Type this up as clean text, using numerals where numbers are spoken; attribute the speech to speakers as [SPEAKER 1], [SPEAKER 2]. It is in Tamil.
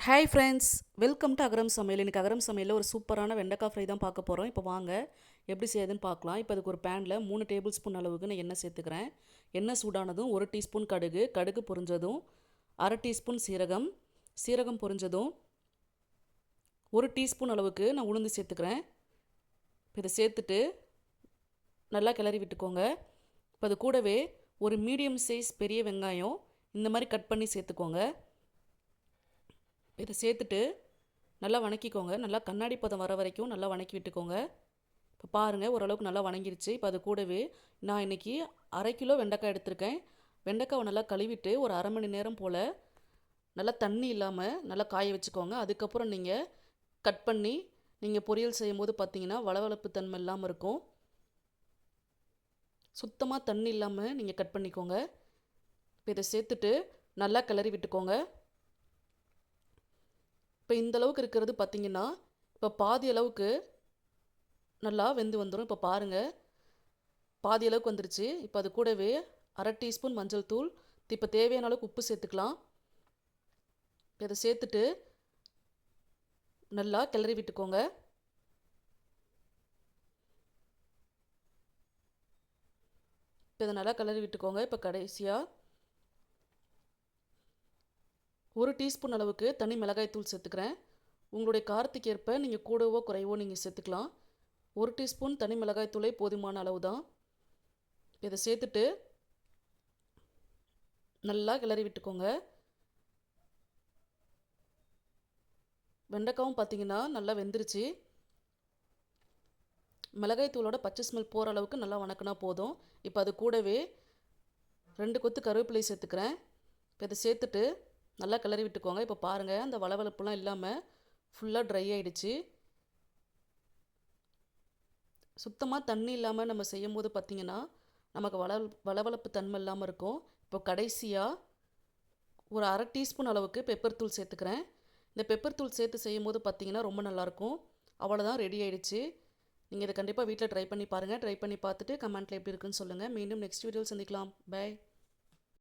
[SPEAKER 1] ஹாய் ஃப்ரெண்ட்ஸ், வெல்கம் டு அகரம் சமையல். இன்றைக்கி அகரம் சமையலில் ஒரு சூப்பரான வெண்டைக்காய் ஃப்ரை தான் பார்க்க போகிறோம். இப்போ வாங்க எப்படி செய்யுதுன்னு பார்க்கலாம். இப்போ அதுக்கு ஒரு பேனில் 3 டேபிள் ஸ்பூன் அளவுக்கு நான் எண்ணெய் சேர்த்துக்கிறேன். எண்ணெய் சூடானதும் 1 டீஸ்பூன் கடுகு பொரிஞ்சதும் 1/2 டீஸ்பூன் சீரகம் பொரிஞ்சதும் 1 டீஸ்பூன் அளவுக்கு நான் உளுந்து சேர்த்துக்கிறேன். இப்போ இதை சேர்த்துட்டு நல்லா கிளறி விட்டுக்கோங்க. இப்போ அது கூடவே ஒரு மீடியம் சைஸ் பெரிய வெங்காயம் இந்த மாதிரி கட் பண்ணி சேர்த்துக்கோங்க. இதை சேர்த்துட்டு நல்லா வணக்கிக்கோங்க. நல்லா கண்ணாடி பதம் வர வரைக்கும் நல்லா வணக்கி விட்டுக்கோங்க. இப்போ பாருங்கள், ஓரளவுக்கு நல்லா வணங்கிருச்சு. இப்போ அது கூடவே நான் இன்றைக்கி 1/2 கிலோ வெண்டைக்காய் எடுத்திருக்கேன். வெண்டைக்காவை நல்லா கழுவிட்டு ஒரு 1/2 மணி நேரம் போல் நல்லா தண்ணி இல்லாமல் நல்லா காய வச்சுக்கோங்க. அதுக்கப்புறம் நீங்கள் கட் பண்ணி நீங்கள் பொரியல் செய்யும் போது பார்த்தீங்கன்னா வளவளப்பு தன்மை இல்லாமல் இருக்கும். சுத்தமாக தண்ணி இல்லாமல் நீங்கள் கட் பண்ணிக்கோங்க. இப்போ இதை சேர்த்துட்டு நல்லா கிளறி விட்டுக்கோங்க. இப்போ இந்த அளவுக்கு இருக்கிறது பார்த்திங்கன்னா இப்போ பாதி அளவுக்கு நல்லா வெந்து வந்துடும். இப்போ பாருங்கள், பாதி அளவுக்கு வந்துருச்சு. இப்போ அது கூடவே 1/2 டீஸ்பூன் மஞ்சள் தூள், இப்போ தேவையான அளவுக்கு உப்பு சேர்த்துக்கலாம். இதை சேர்த்துட்டு நல்லா கிளறி விட்டுக்கோங்க. இப்போ இதை நல்லா கிளறி விட்டுக்கோங்க. இப்போ கடைசியாக 1 டீஸ்பூன் அளவுக்கு தனி மிளகாய் தூள் சேர்த்துக்கிறேன். உங்களுடைய காரத்துக்கு ஏற்ப நீங்கள் கூடவோ குறைவோ நீங்கள் சேர்த்துக்கலாம். 1 டீஸ்பூன் தனி மிளகாய் தூளே போதுமான அளவு தான். இதை சேர்த்துட்டு நல்லா கிளறி விட்டுக்கோங்க. வெண்டைக்காவும் பார்த்தீங்கன்னா நல்லா வெந்துருச்சு. மிளகாய் தூளோட பச்சை ஸ்மெல் போகிற அளவுக்கு நல்லா வணக்கினா போதும். இப்போ அது கூடவே 2 கொத்து கருவேப்பிலை சேர்த்துக்கிறேன். இப்போ இதை சேர்த்துட்டு நல்லா கிளறி விட்டுக்கோங்க. இப்போ பாருங்கள், அந்த வளவளப்புலாம் இல்லாமல் ஃபுல்லாக ட்ரை ஆகிடுச்சு. சுத்தமாக தண்ணி இல்லாமல் நம்ம செய்யும் போது பார்த்திங்கன்னா நமக்கு வளவளப்பு தன்மை இல்லாமல் இருக்கும். இப்போ கடைசியாக ஒரு 1/2 டீஸ்பூன் அளவுக்கு பெப்பர் தூள் சேர்த்துக்கிறேன். இந்த பெப்பர் தூள் சேர்த்து செய்யும் போது பார்த்திங்கன்னா ரொம்ப நல்லாயிருக்கும். அவ்வளோதான், ரெடி ஆகிடுச்சு. நீங்கள் இதை கண்டிப்பாக வீட்டில் ட்ரை பண்ணி பாருங்கள். ட்ரை பண்ணி பார்த்துட்டு கமெண்ட்டில் எப்படி இருக்குன்னு சொல்லுங்கள். மீண்டும் நெக்ஸ்ட் வீடியோவில் சந்திக்கலாம். பை.